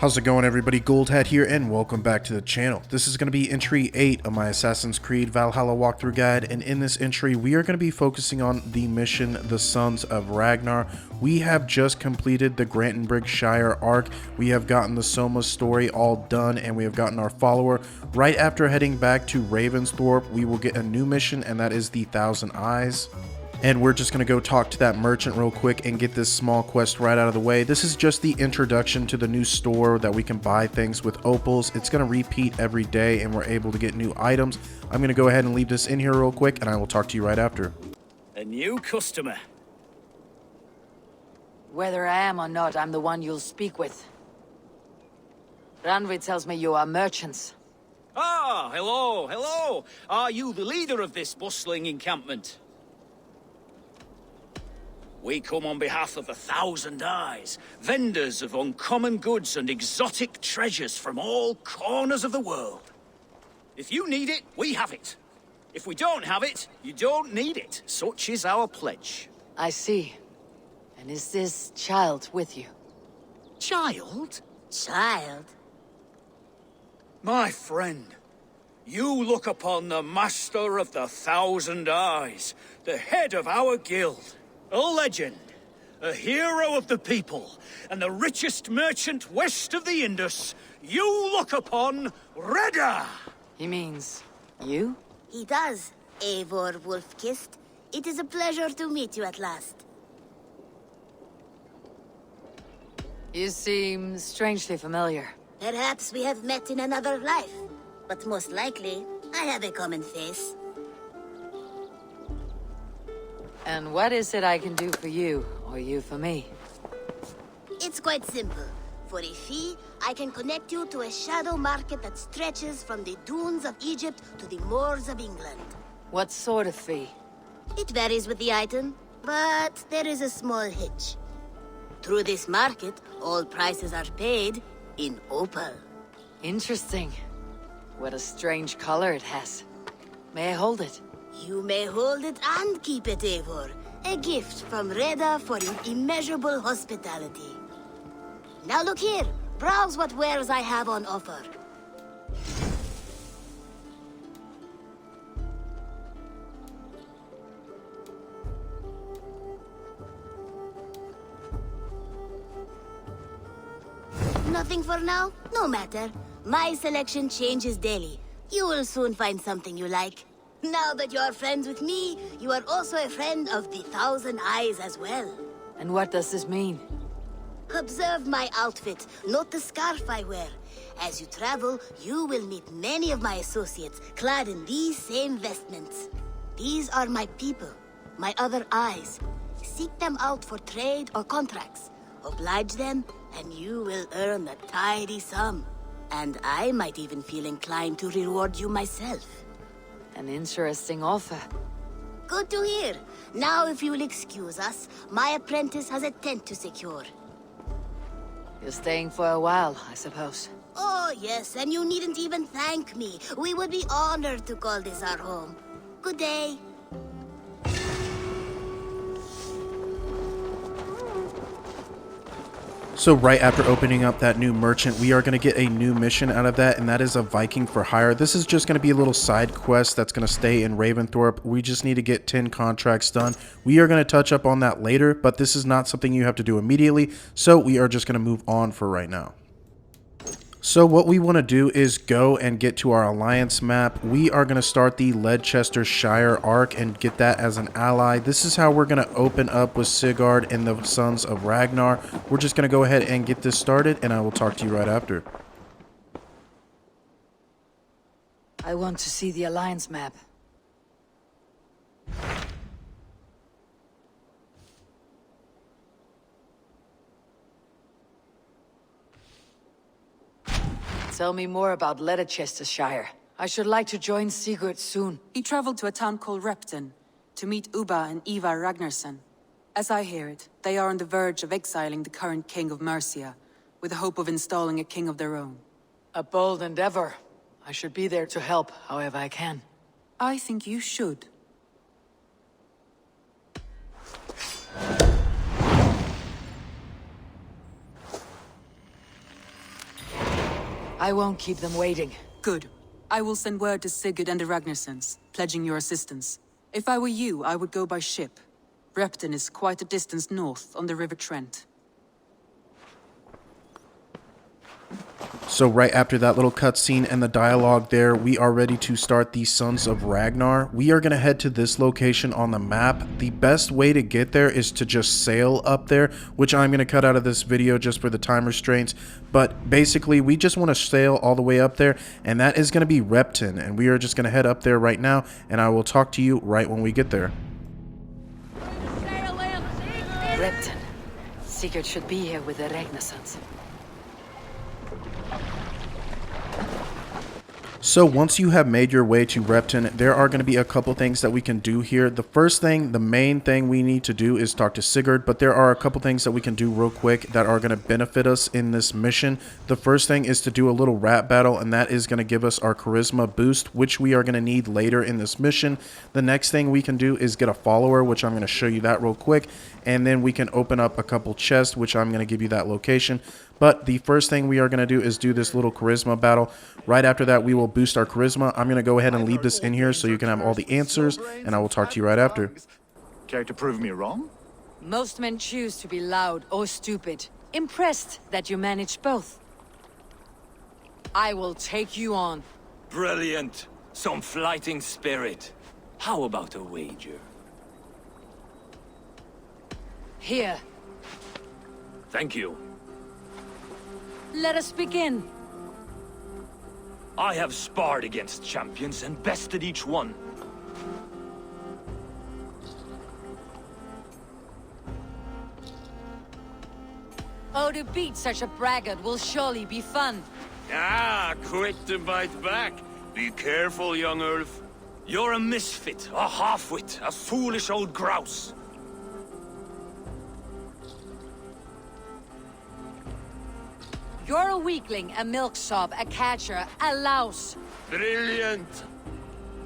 How's it going, everybody? Goldhead here, and welcome back to the channel. This is going to be entry 8 of my Assassin's Creed Valhalla walkthrough guide, and in this entry we are going to be focusing on the mission the Sons of Ragnar. We have just completed the Grantenbrigg Shire arc. We have gotten the Soma story all done, and we have gotten our follower. Right after heading back to Ravensthorpe, we will get a new mission, and that is the Thousand Eyes. And we're just going to go talk to that merchant real quick and get this small quest right out of the way. This is just the introduction to the new store that we can buy things with opals. It's going to repeat every day and we're able to get new items. I'm going to go ahead and leave this in here real quick and I will talk to you right after. A new customer. Whether I am or not, I'm the one you'll speak with. Randvi tells me you are merchants. Ah, hello. Are you the leader of this bustling encampment? We come on behalf of the Thousand Eyes, vendors of uncommon goods and exotic treasures from all corners of the world. If you need it, we have it. If we don't have it, you don't need it. Such is our pledge. I see. And is this child with you? Child? Child? My friend, you look upon the master of the Thousand Eyes, the head of our guild. A legend, a hero of the people, and the richest merchant west of the Indus. You look upon Reda! He means you? He does, Eivor Wolfkist. It is a pleasure to meet you at last. You seem strangely familiar. Perhaps we have met in another life, but most likely, I have a common face. And what is it I can do for you, or you for me? It's quite simple. For a fee, I can connect you to a shadow market that stretches from the dunes of Egypt to the moors of England. What sort of fee? It varies with the item, but there is a small hitch. Through this market, all prices are paid in opal. Interesting. What a strange color it has. May I hold it? You may hold it and keep it, Eivor. A gift from Reda for your immeasurable hospitality. Now look here. Browse what wares I have on offer. Nothing for now? No matter. My selection changes daily. You will soon find something you like. Now that you're friends with me, you are also a friend of the Thousand Eyes as well. And what does this mean? Observe my outfit, note the scarf I wear. As you travel, you will meet many of my associates, clad in these same vestments. These are my people, my other eyes. Seek them out for trade or contracts. Oblige them, and you will earn a tidy sum. And I might even feel inclined to reward you myself. An interesting offer. Good to hear. Now, if you will excuse us, my apprentice has a tent to secure. You're staying for a while, I suppose. Oh, yes, and you needn't even thank me. We would be honored to call this our home. Good day. So right after opening up that new merchant, we are going to get a new mission out of that, and that is a Viking for hire. This is just going to be a little side quest that's going to stay in Ravensthorpe. We just need to get 10 contracts done. We are going to touch up on that later, but this is not something you have to do immediately, so we are just going to move on for right now. So what we want to do is go and get to our alliance map. We are going to start the Leicester Shire arc and get that as an ally. This is how we're going to open up with Sigurd and the Sons of Ragnar. We're just going to go ahead and get this started, and I will talk to you right after. I want to see the Alliance map. Tell me more about Leicestershire. I should like to join Sigurd soon. He traveled to a town called Repton to meet Ubba and Ivar Ragnarsson. As I hear it, they are on the verge of exiling the current king of Mercia, with the hope of installing a king of their own. A bold endeavor. I should be there to help, however I can. I think you should. I won't keep them waiting. Good. I will send word to Sigurd and the Ragnarsons, pledging your assistance. If I were you, I would go by ship. Repton is quite a distance north on the River Trent. So right after that little cutscene and the dialogue there, we are ready to start the Sons of Ragnar. We are going to head to this location on the map. The best way to get there is to just sail up there, which I'm going to cut out of this video just for the time restraints. But basically, we just want to sail all the way up there, and that is going to be Repton. And we are just going to head up there right now, and I will talk to you right when we get there. Repton. Sigurd should be here with the Ragnarsons. So once you have made your way to Repton, there are going to be a couple things that we can do here. The first thing, the main thing we need to do is talk to Sigurd, but there are a couple things that we can do real quick that are going to benefit us in this mission. The first thing is to do a little rap battle, and that is going to give us our charisma boost, which we are going to need later in this mission. The next thing we can do is get a follower, which I'm going to show you that real quick, and then we can open up a couple chests, which I'm going to give you that location. But the first thing we are going to do is do this little charisma battle. Right after that, we will boost our charisma. I'm going to go ahead and leave this in here so you can have all the answers, and I will talk to you right after. Care to prove me wrong? Most men choose to be loud or stupid. Impressed that you manage both. I will take you on. Brilliant. Some fighting spirit. How about a wager? Here, Thank you. let us begin. I have sparred against champions and bested each one. Oh, to beat such a braggart will surely be fun. Ah, quick to bite back. Be careful, young Ulf. You're a misfit, a half-wit, a foolish old grouse. You're a weakling, a milksop, a catcher, a louse. Brilliant.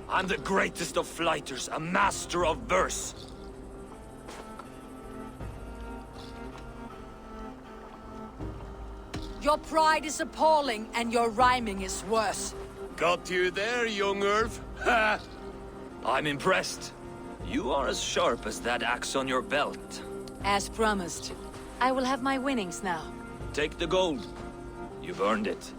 I'm the greatest of flighters, a master of verse. Your pride is appalling, and your rhyming is worse. Got you there, young Ulf. Ha! I'm impressed. You are as sharp as that axe on your belt. As promised. I will have my winnings now. Take the gold. You've earned it.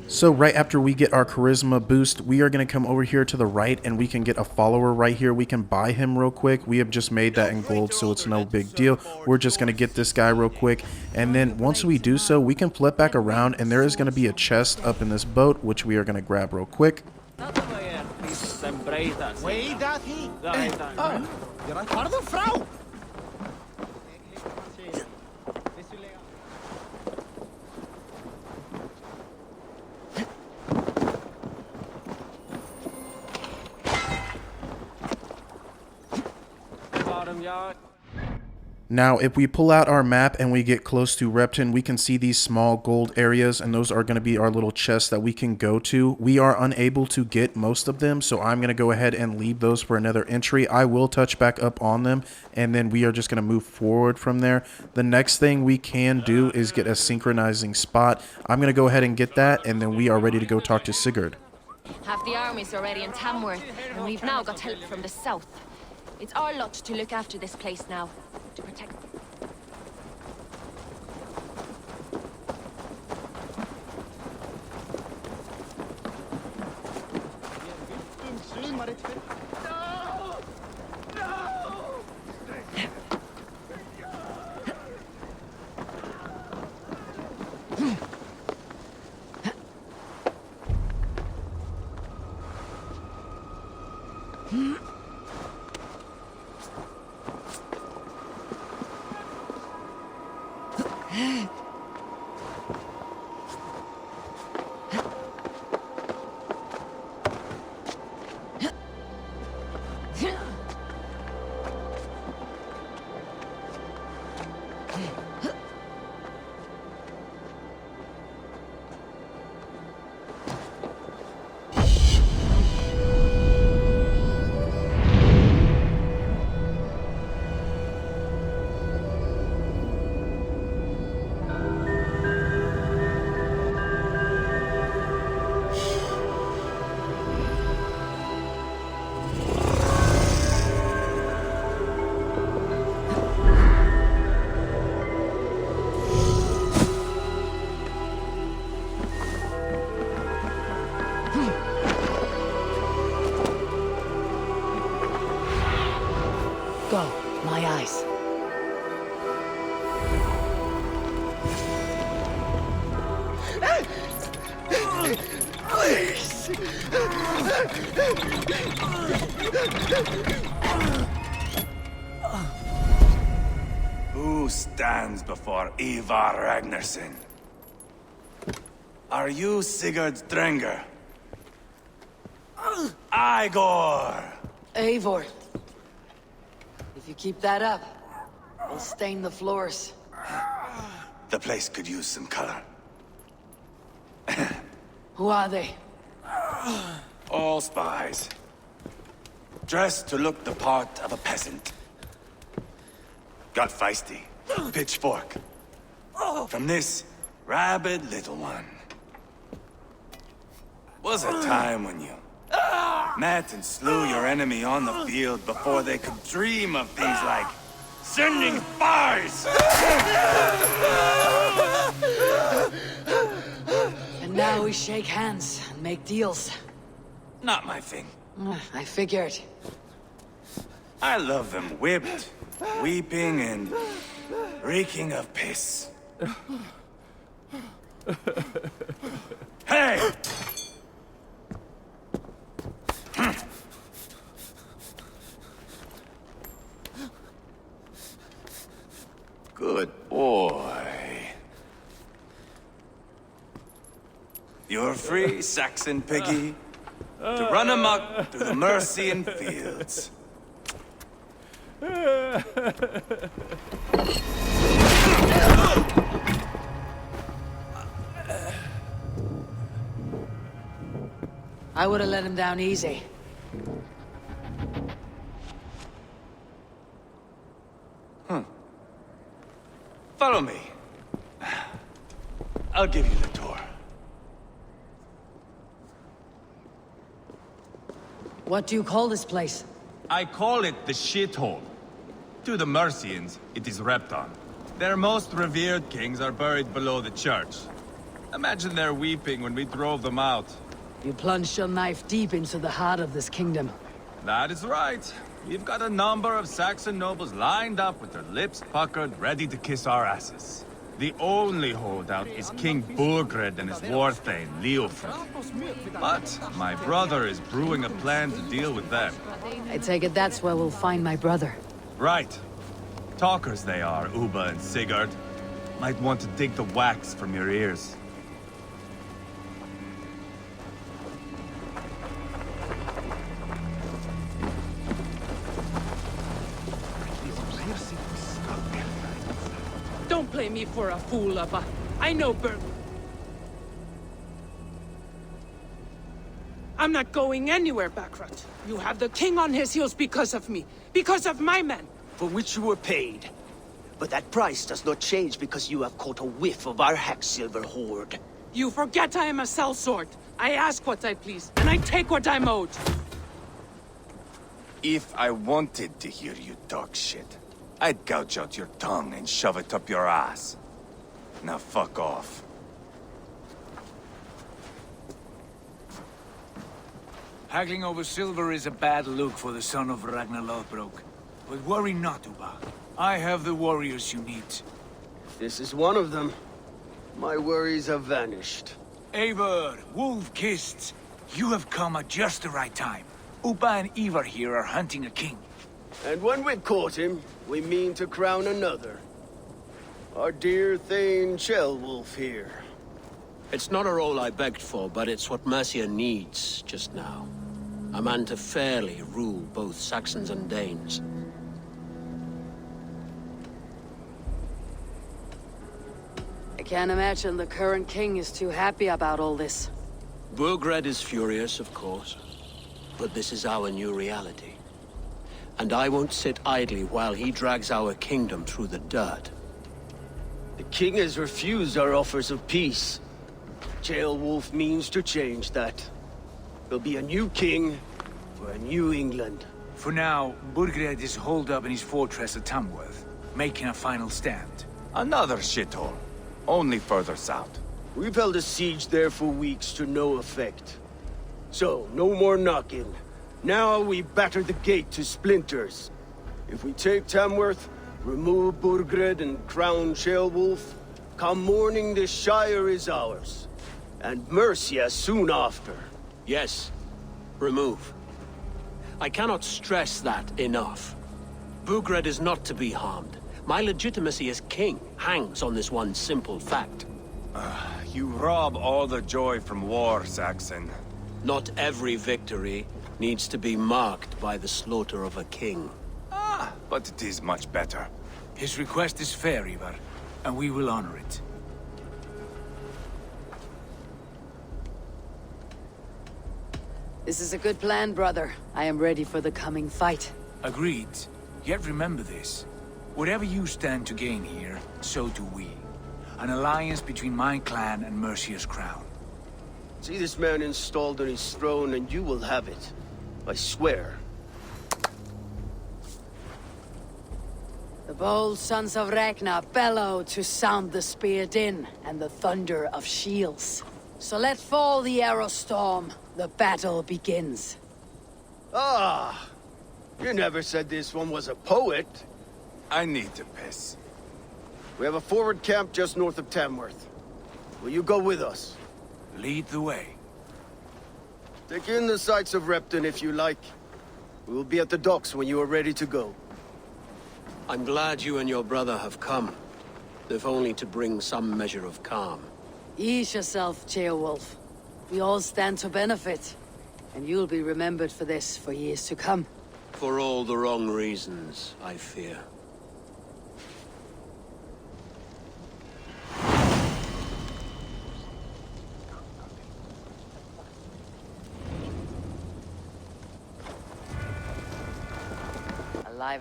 So right after we get our charisma boost, we are going to come over here to the right and we can get a follower right here. We can buy him real quick. We have just made that in gold, so it's no big deal. We're just going to get this guy real quick. And then once we do so, we can flip back around and there is going to be a chest up in this boat, which we are going to grab real quick. Now, if we pull out our map and we get close to Repton, we can see these small gold areas, and those are going to be our little chests that we can go to. We are unable to get most of them, so I'm going to go ahead and leave those for another entry. I will touch back up on them, and then we are just going to move forward from there. The next thing we can do is get a synchronizing spot. I'm going to go ahead and get that, and then we are ready to go talk to Sigurd. Half the army's already in Tamworth, and we've now got help from the south. It's our lot to look after this place now, to protect... go. My eyes. Please! Who stands before Ivar Ragnarsson? Are you Sigurd Drenger? Igor! Eivor. If you keep that up, we'll stain the floors. The place could use some color. Who are they? All spies. Dressed to look the part of a peasant. Got feisty. Pitchfork. From this rabid little one. Was a time when you met and slew your enemy on the field before they could dream of things like sending spies! And now we shake hands and make deals. Not my thing. I figured. I love them whipped, weeping, and reeking of piss. Hey! Good boy. You're free, Saxon piggy, to run amok through the Mercian fields. I would have let him down easy. Follow me. I'll give you the tour. What do you call this place? I call it the shithole. To the Mercians, it is Repton. Their most revered kings are buried below the church. Imagine their weeping when we drove them out. You plunged your knife deep into the heart of this kingdom. That is right. We've got a number of Saxon nobles lined up with their lips puckered, ready to kiss our asses. The only holdout is King Burgred and his warthane, Leofric. But my brother is brewing a plan to deal with them. I take it that's where we'll find my brother. Right. Talkers they are, Uba and Sigurd. Might want to dig the wax from your ears. Don't play me for a fool, Abba. I know I'm not going anywhere, Backrot. You have the king on his heels because of me. Because of my men. For which you were paid. But that price does not change because you have caught a whiff of our Hacksilver hoard. You forget I am a sellsword. I ask what I please, and I take what I'm owed. If I wanted to hear you talk shit, I'd gouge out your tongue and shove it up your ass. Now fuck off. Haggling over silver is a bad look for the son of Ragnar Lothbrok. But worry not, Uba. I have the warriors you need. This is one of them. My worries have vanished. Eivor, Wolf-Kissed, you have come at just the right time. Uba and Ivar here are hunting a king. And when we've caught him, we mean to crown another. Our dear Thane Ceolwulf here. It's not a role I begged for, but it's what Mercia needs just now. A man to fairly rule both Saxons and Danes. I can't imagine the current king is too happy about all this. Burgred is furious, of course. But this is our new reality. And I won't sit idly while he drags our kingdom through the dirt. The king has refused our offers of peace. Ceolwulf means to change that. There'll be a new king for a new England. For now, Burgred is holed up in his fortress at Tamworth, making a final stand. Another shithole. Only further south. We've held a siege there for weeks to no effect. So, no more knocking. Now we batter the gate to splinters. If we take Tamworth, remove Burgred and crown Ceolwulf, come morning the Shire is ours. And Mercia soon after. Yes, remove. I cannot stress that enough. Burgred is not to be harmed. My legitimacy as king hangs on this one simple fact. You rob all the joy from war, Saxon. Not every victory needs to be marked by the slaughter of a king. But it is much better. His request is fair, Ivar, and we will honor it. This is a good plan, brother. I am ready for the coming fight. Agreed. Yet remember this. Whatever you stand to gain here, so do we. An alliance between my clan and Mercia's crown. See this man installed on his throne and you will have it. I swear. The bold Sons of Ragnar bellow to sound the spear din and the thunder of shields. So let fall the arrow storm. The battle begins. Ah! You never said this one was a poet. I need to piss. We have a forward camp just north of Tamworth. Will you go with us? Lead the way. Take in the sights of Repton if you like. We will be at the docks when you are ready to go. I'm glad you and your brother have come, if only to bring some measure of calm. Ease yourself, Ceolwulf. We all stand to benefit, and you'll be remembered for this for years to come. For all the wrong reasons, I fear.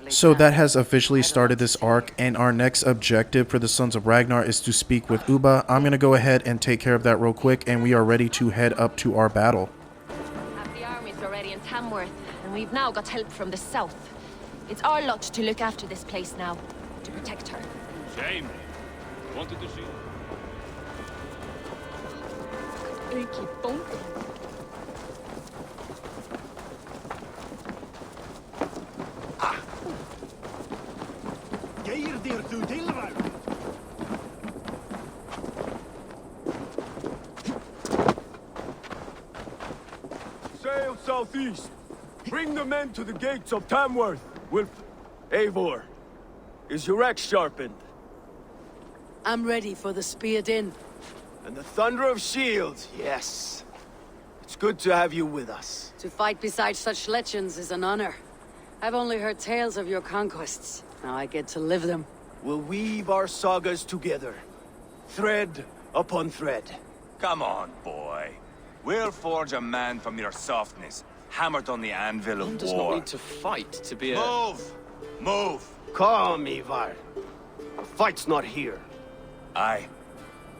So that has officially started this arc, and our next objective for the Sons of Ragnar is to speak with Ubba. I'm going to go ahead and take care of that real quick, and we are ready to head up to our battle. Have the armies already in Tamworth, and we've now got help from the south. It's our lot to look after this place now, to protect her. Shame. Wanted to see. Sail southeast. Bring the men to the gates of Tamworth. Eivor, is your axe sharpened? I'm ready for the spear din. And the thunder of shields, yes. It's good to have you with us. To fight beside such legends is an honor. I've only heard tales of your conquests. Now I get to live them. We'll weave our sagas together. Thread upon thread. Come on, boy. We'll forge a man from your softness, hammered on the anvil of war. Does not need to fight to be a... Move! Move! Calm, Ivar. The fight's not here. Aye.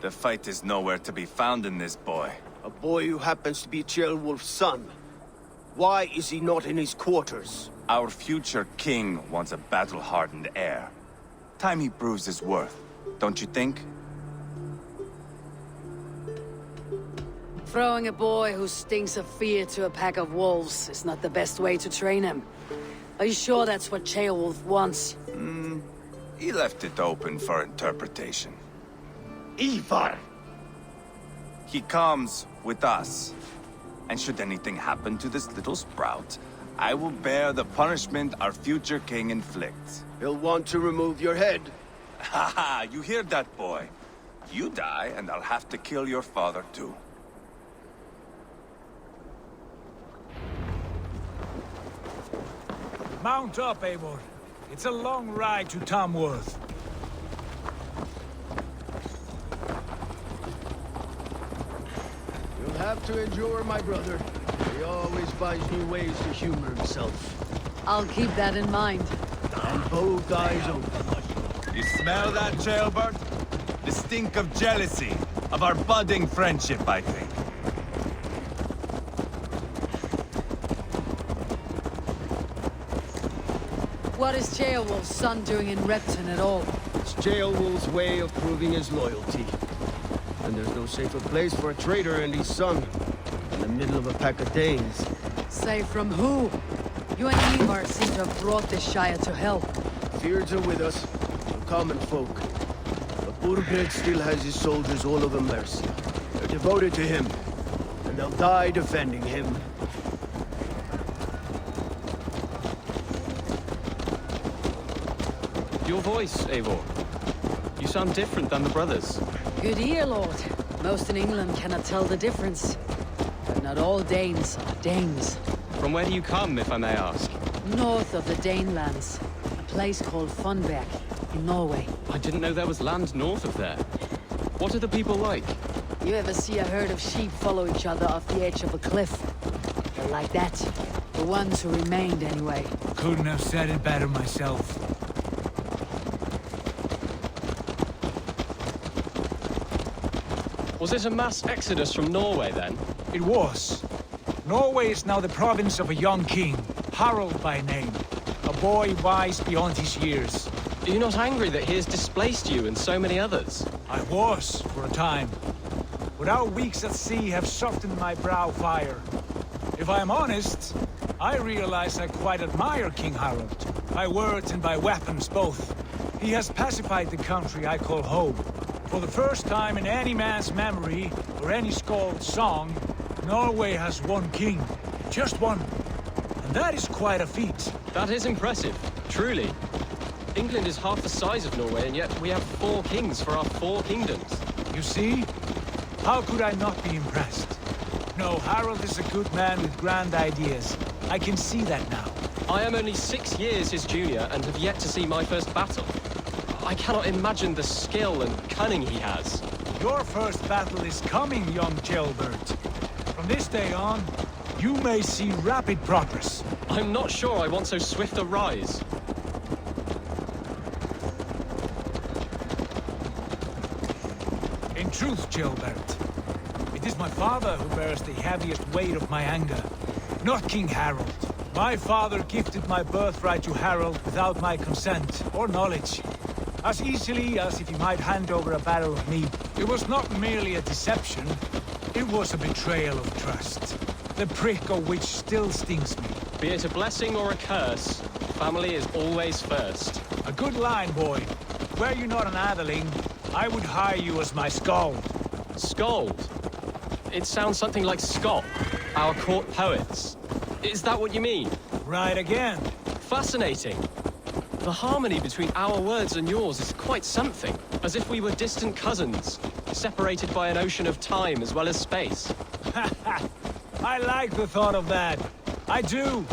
The fight is nowhere to be found in this boy. A boy who happens to be Ceolwulf's son. Why is he not in his quarters? Our future king wants a battle-hardened heir. Time he proves his worth, don't you think? Throwing a boy who stinks of fear to a pack of wolves is not the best way to train him. Are you sure that's what Ceolwulf wants? He left it open for interpretation. Ivar! He comes with us. And should anything happen to this little sprout, I will bear the punishment our future king inflicts. He'll want to remove your head. Haha, you hear that, boy? You die, and I'll have to kill your father, too. Mount up, Eivor. It's a long ride to Tamworth. You'll have to endure, my brother. He always finds new ways to humor himself. I'll keep that in mind. And both eyes open. You smell that, jailbird? The stink of jealousy, of our budding friendship, I think. What is Ceolwulf's son doing in Repton at all? It's Ceolwulf's way of proving his loyalty. And there's no safer place for a traitor and his son. In the middle of a pack of Danes. Say from who? You and Ivar seem to have brought this Shire to hell. Fears are with us, the common folk. But Burgred still has his soldiers all over Mercia. They're devoted to him, and they'll die defending him. Your voice, Eivor. You sound different than the brothers. Good ear, Lord. Most in England cannot tell the difference. But not all Danes are Danes. From where do you come, if I may ask? North of the Danelands. A place called Funberg, in Norway. I didn't know there was land north of there. What are the people like? You ever see a herd of sheep follow each other off the edge of a cliff? They're like that. The ones who remained, anyway. Couldn't have said it better myself. Was it a mass exodus from Norway, then? It was. Norway is now the province of a young king, Harald by name. A boy wise beyond his years. Are you not angry that he has displaced you and so many others? I was, for a time. But our weeks at sea have softened my brow fire. If I am honest, I realize I quite admire King Harald. By words and by weapons, both. He has pacified the country I call home. For the first time in any man's memory, or any skald's song, Norway has one king. Just one. And that is quite a feat. That is impressive, truly. England is half the size of Norway, and yet we have 4 kings for our 4 kingdoms. You see? How could I not be impressed? No, Harald is a good man with grand ideas. I can see that now. I am only 6 years his junior, and have yet to see my first battle. I cannot imagine the skill and cunning he has. Your first battle is coming, young jailbird. From this day on, you may see rapid progress. I'm not sure I want so swift a rise. In truth, jailbird, it is my father who bears the heaviest weight of my anger, not King Harald. My father gifted my birthright to Harald without my consent or knowledge. As easily as if he might hand over a barrel of meat. It was not merely a deception, it was a betrayal of trust. The prick of which still stings me. Be it a blessing or a curse, family is always first. A good line, boy. Were you not an atheling, I would hire you as my skald. Skald? It sounds something like Scott, our court poets. Is that what you mean? Right again. Fascinating. The harmony between our words and yours is quite something. As if we were distant cousins, separated by an ocean of time as well as space. I like the thought of that. I do.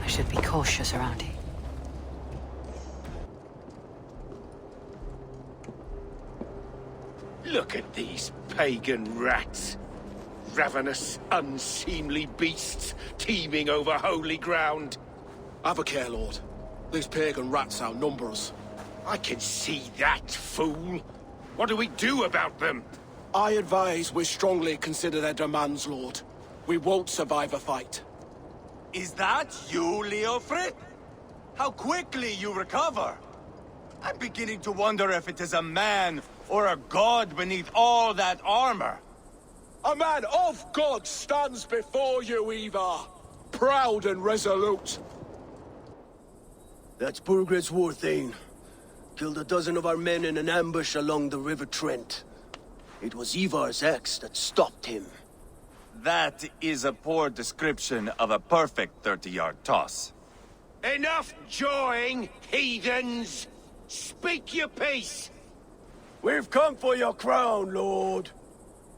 I should be cautious around here. Look at these pagan rats. Ravenous, unseemly beasts teeming over holy ground. Have a care, Lord. These pagan rats outnumber us. I can see that, fool. What do we do about them? I advise we strongly consider their demands, Lord. We won't survive a fight. Is that you, Leofrid? How quickly you recover! I'm beginning to wonder if it is a man or a god beneath all that armor. A man of God stands before you, Ivar. Proud and resolute. That's Burgred's Warthane. Killed a dozen of our men in an ambush along the River Trent. It was Ivar's axe that stopped him. That is a poor description of a perfect 30-yard toss. Enough jawing, heathens! Speak your piece! We've come for your crown, Lord.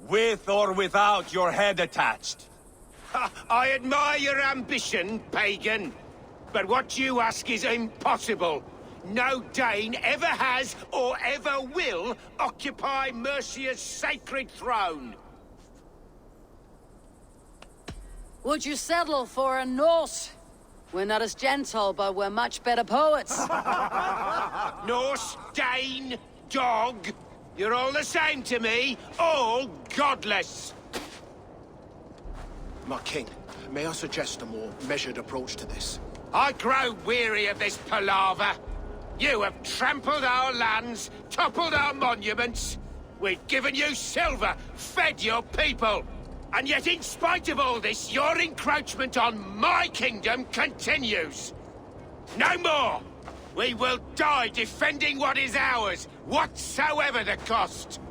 With or without your head attached. I admire your ambition, pagan. But what you ask is impossible. No Dane ever has or ever will occupy Mercia's sacred throne. Would you settle for a Norse? We're not as gentle, but we're much better poets. Norse, Dane, dog. You're all the same to me. All godless. My king, may I suggest a more measured approach to this? I grow weary of this palaver. You have trampled our lands, toppled our monuments. We've given you silver, fed your people. And yet, in spite of all this, your encroachment on my kingdom continues. No more! We will die defending what is ours, whatsoever the cost.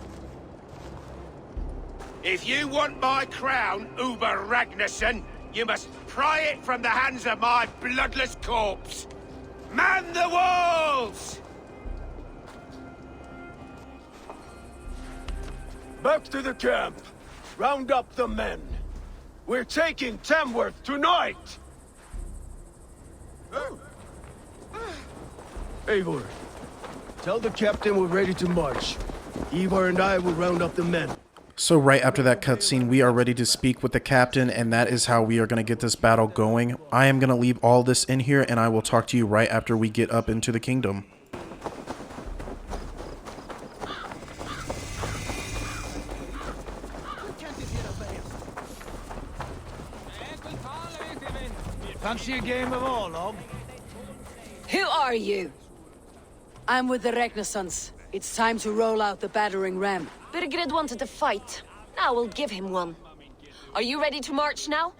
If you want my crown, Uber Ragnarsson, you must pry it from the hands of my bloodless corpse. Man the walls! Back to the camp. Round up the men. We're taking Tamworth tonight! Eivor, tell the captain we're ready to march. Ivar and I will round up the men. So right after that cutscene, we are ready to speak with the captain, and that is how we are going to get this battle going. I am going to leave all this in here, and I will talk to you right after we get up into the kingdom. Fancy a game of Orlog? Who are you? I'm with the Ragnarssons. It's time to roll out the battering ram. Burgred wanted to fight. Now we'll give him one. Are you ready to march now?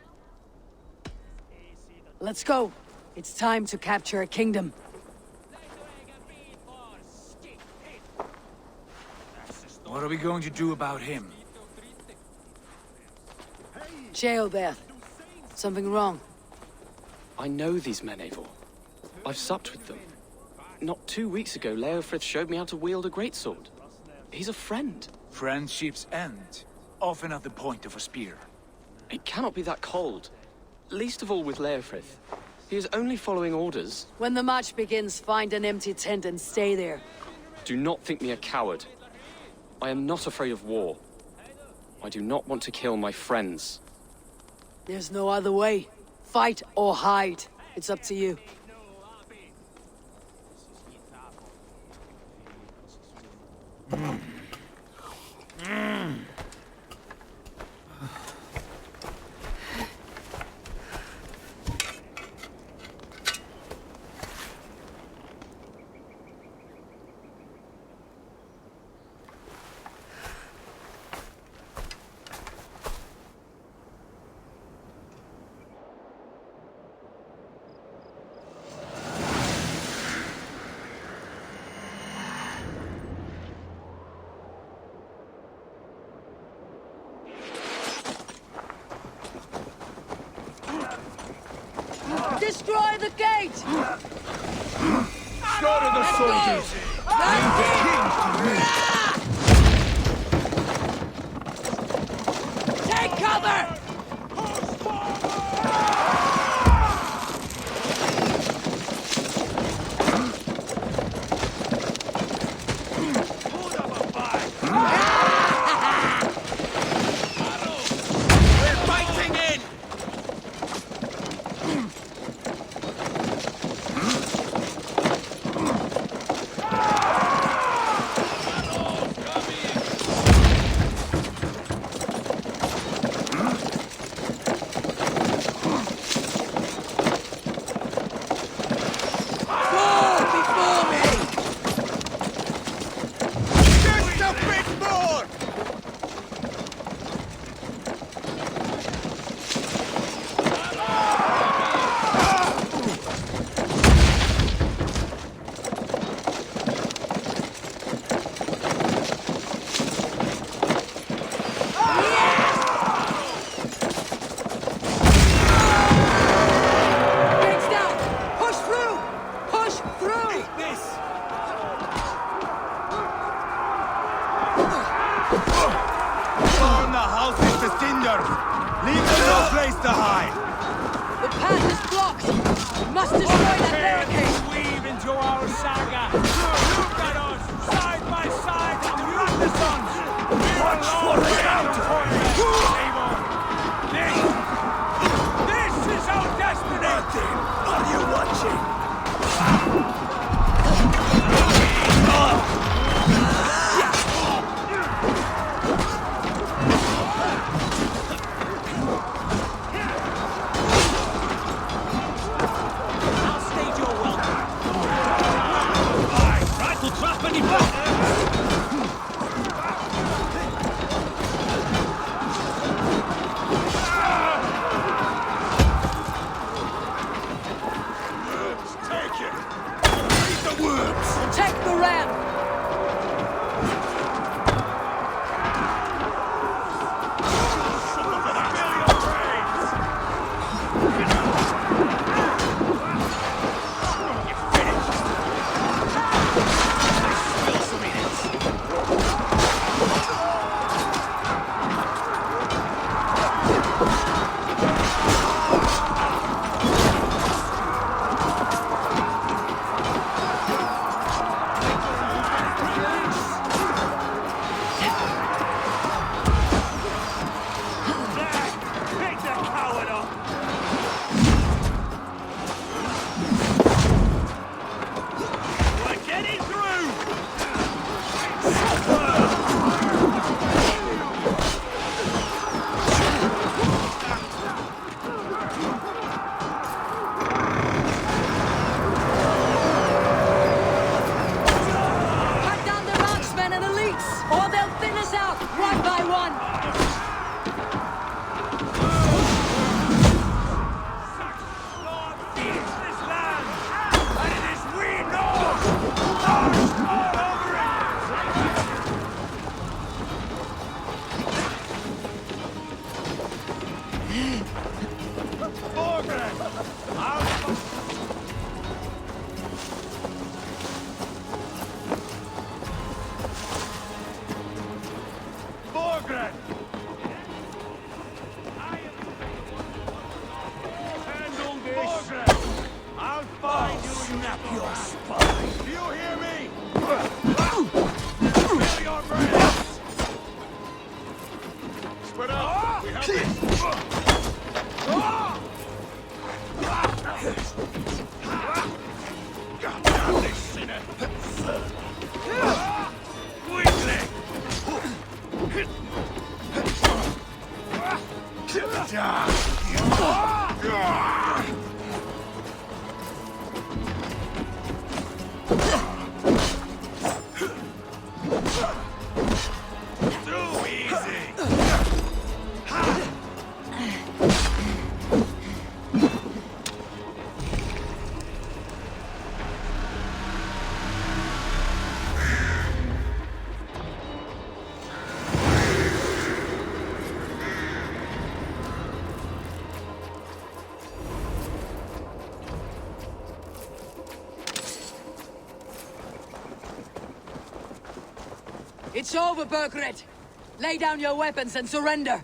Let's go. It's time to capture a kingdom. What are we going to do about him? Jail there. Something wrong. I know these men, Eivor. I've supped with them. Not 2 weeks ago, Leofrith showed me how to wield a greatsword. He's a friend. Friendships end, often at the point of a spear. It cannot be that cold. Least of all with Leofrith. He is only following orders. When the march begins, find an empty tent and stay there. Do not think me a coward. I am not afraid of war. I do not want to kill my friends. There's no other way. Fight or hide. It's up to you. Destroy the gate! Slaughter the soldiers! Bring the king to me! Take cover! cinders! Leave them no place to hide! The path is blocked! We must destroy that barricade! Weave into our saga! Look at us, side by side, and run the sons! Watch for the This is our destiny! Are you watching? Protect the ram! It's over, Burgred! Lay down your weapons and surrender!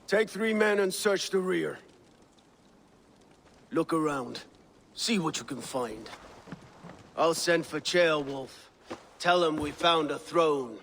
Take 3 men and search the rear. Look around. See what you can find. I'll send for Ceolwulf. Tell him we found a throne.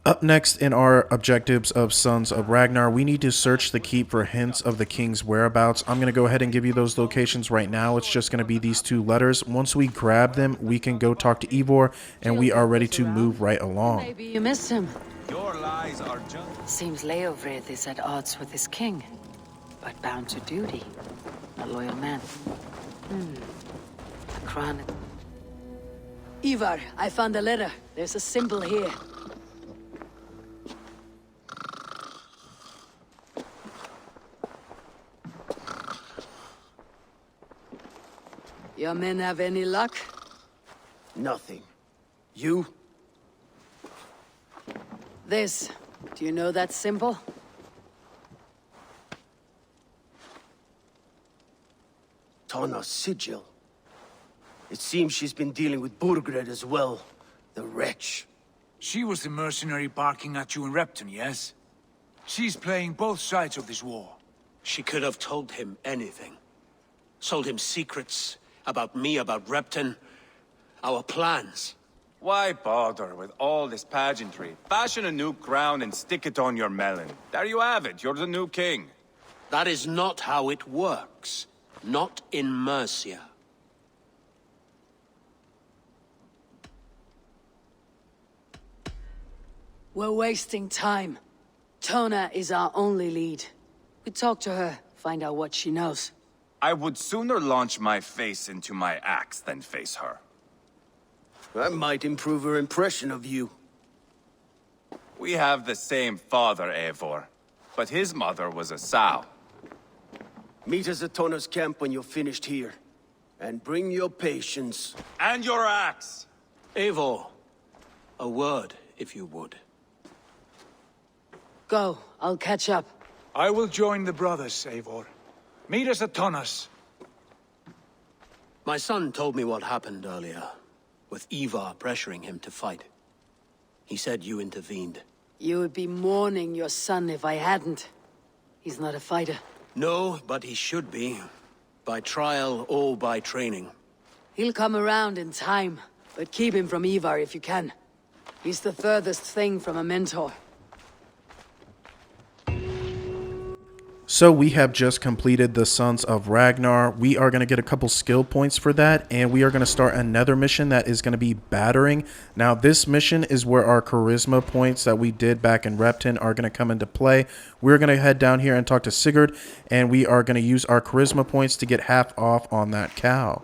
Up next in our objectives of Sons of Ragnar, we need to search the keep for hints of the king's whereabouts. I'm going to go ahead and give you those locations right now. It's just going to be these 2 letters. Once we grab them, we can go talk to Eivor, and we are ready to move right along. Maybe you missed him. Your lies are just... Seems Leofrith is at odds with his king, but bound to duty. A loyal man. A crown... Ivar, I found a letter. There's a symbol here. Your men have any luck? Nothing. You? This. Do you know that symbol? Tana's sigil. It seems she's been dealing with Burgred as well. The wretch. She was the mercenary barking at you in Repton, yes? She's playing both sides of this war. She could have told him anything. Sold him secrets about me, about Repton, our plans. Why bother with all this pageantry? Fashion a new crown and stick it on your melon. There you have it, you're the new king. That is not how it works. Not in Mercia. We're wasting time. Tona is our only lead. We talk to her, find out what she knows. I would sooner launch my face into my axe than face her. That might improve her impression of you. We have the same father, Eivor, but his mother was a sow. Meet us at Tona's camp when you're finished here. And bring your patience. And your axe! Eivor, a word, if you would. Go, I'll catch up. I will join the brothers, Eivor. Meet us at Tona's. My son told me what happened earlier, with Ivar pressuring him to fight. He said you intervened. You would be mourning your son if I hadn't. He's not a fighter. No, but he should be. By trial or by training. He'll come around in time, but keep him from Ivar if you can. He's the furthest thing from a mentor. So we have just completed the Sons of Ragnar. We are going to get a couple skill points for that, and we are going to start another mission that is going to be Bartering. Now this mission is where our charisma points that we did back in Repton are going to come into play. We're going to head down here and talk to Sigurd, and we are going to use our charisma points to get half off on that cow.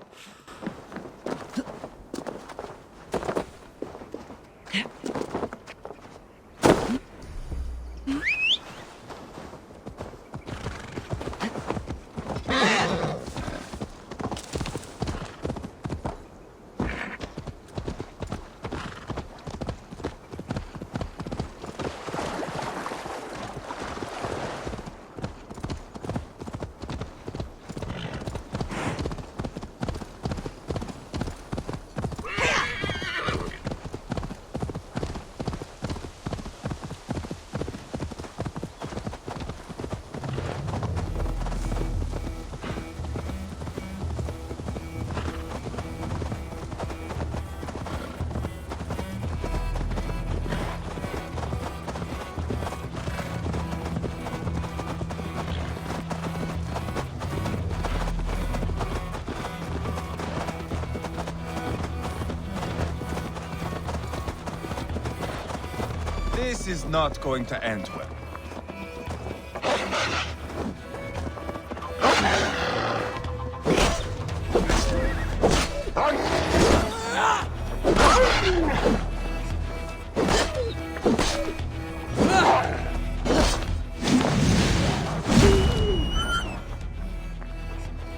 This is not going to end well.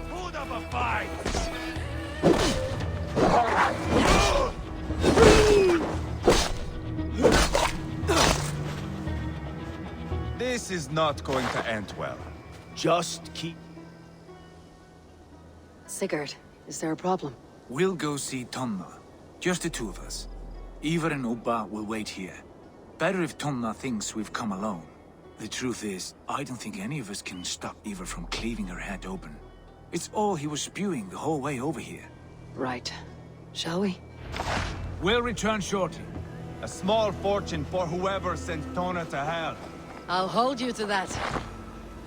Hold up a fight! This is not going to end well. Just keep... Sigurd, is there a problem? We'll go see Tonna. Just the two of us. Ivar and Ubba will wait here. Better if Tonna thinks we've come alone. The truth is, I don't think any of us can stop Ivar from cleaving her head open. It's all he was spewing the whole way over here. Right. Shall we? We'll return shortly. A small fortune for whoever sent Tona to hell. I'll hold you to that.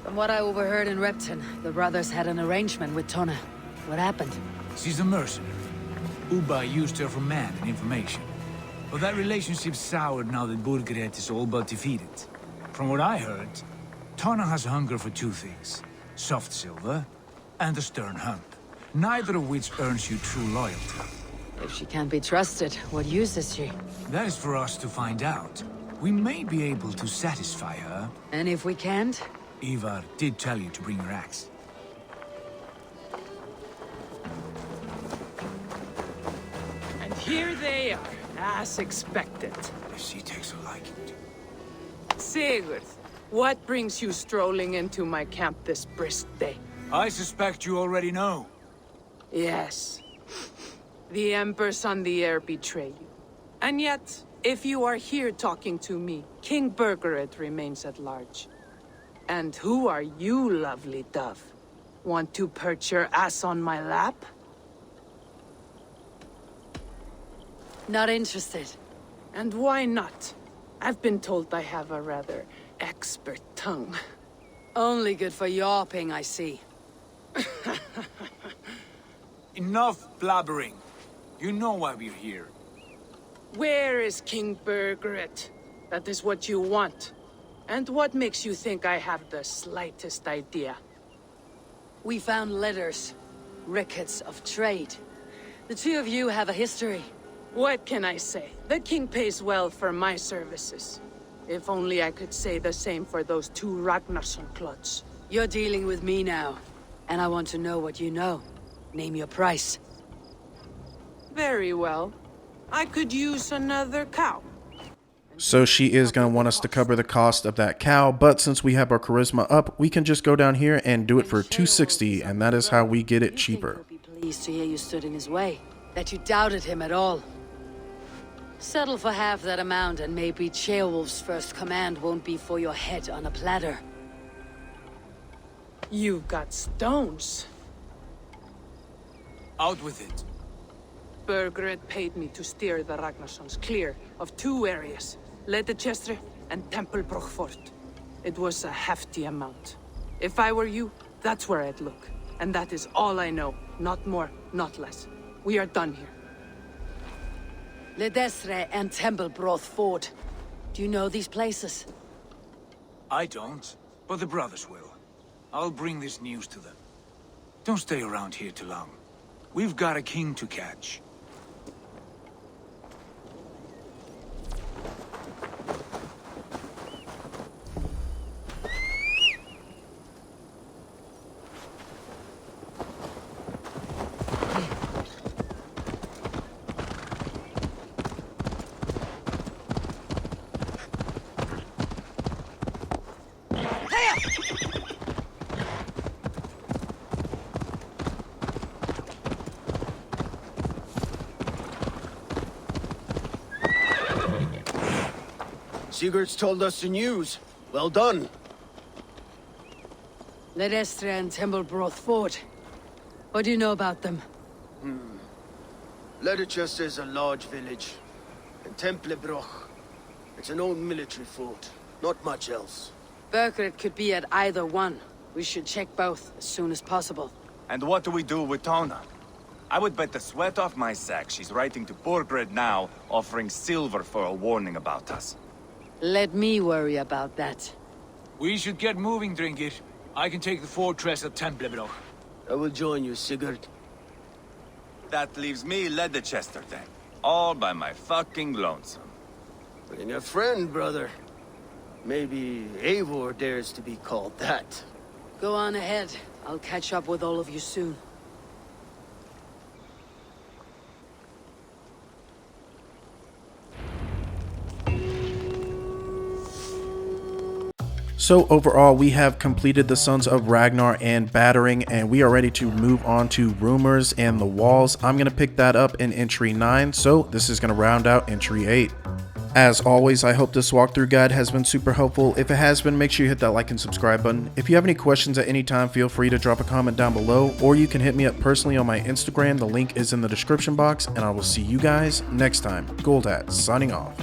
From what I overheard in Repton, the brothers had an arrangement with Tona. What happened? She's a mercenary. Ubba used her for man and information. But that relationship soured now that Burgred is all but defeated. From what I heard, Tona has hunger for two things. Soft silver and a stern hump. Neither of which earns you true loyalty. If she can't be trusted, what use is she? That is for us to find out. We may be able to satisfy her. And if we can't? Ivar did tell you to bring your axe. And here they are, as expected. If she takes a liking to... Sigurd, what brings you strolling into my camp this brisk day? I suspect you already know. Yes. The Emperor's on the air betrayed you. And yet, if you are here talking to me, King Burgered remains at large. And who are you, lovely dove? Want to perch your ass on my lap? Not interested. And why not? I've been told I have a rather expert tongue. Only good for yawping, I see. Enough blabbering. You know why we're here. Where is King Burgered? That is what you want. And what makes you think I have the slightest idea? We found letters. Records of trade. The two of you have a history. What can I say? The king pays well for my services. If only I could say the same for those two Ragnarsson clods. You're dealing with me now. And I want to know what you know. Name your price. Very well. I could use another cow. So she is going to want us to cover the cost of that cow, but since we have our charisma up, we can just go down here and do it for 260, and that is how we get it cheaper. He'll be pleased to hear you stood in his way. That you doubted him at all. Settle for half that amount and maybe Ceolwulf's first command won't be for your head on a platter. You've got stones. Out with it. Burgered paid me to steer the Ragnarssons clear of two areas, Leicester and Templebroch Fort. It was a hefty amount. If I were you, that's where I'd look. And that is all I know, not more, not less. We are done here. Leicester and Templebroch Fort. Do you know these places? I don't, but the brothers will. I'll bring this news to them. Don't stay around here too long. We've got a king to catch. Sigurd's told us the news. Well done. Leicester and Templebroch Fort. What do you know about them? Leicester is a large village. And Templebroch, it's an old military fort. Not much else. Burgered could be at either one. We should check both as soon as possible. And what do we do with Tona? I would bet the sweat off my sack she's writing to Burgred now, offering silver for a warning about us. Let me worry about that. We should get moving, Drinkit. I can take the fortress at Templebroch. I will join you, Sigurd. That leaves me Leicester then. All by my fucking lonesome. Bring a friend, brother. Maybe Eivor dares to be called that. Go on ahead. I'll catch up with all of you soon. So overall, we have completed the Sons of Ragnar and Bartering, and we are ready to move on to Rumors and the Walls. I'm going to pick that up in Entry 9, so this is going to round out Entry 8. As always, I hope this walkthrough guide has been super helpful. If it has been, make sure you hit that like and subscribe button. If you have any questions at any time, feel free to drop a comment down below, or you can hit me up personally on my Instagram. The link is in the description box, and I will see you guys next time. Goldhat, signing off.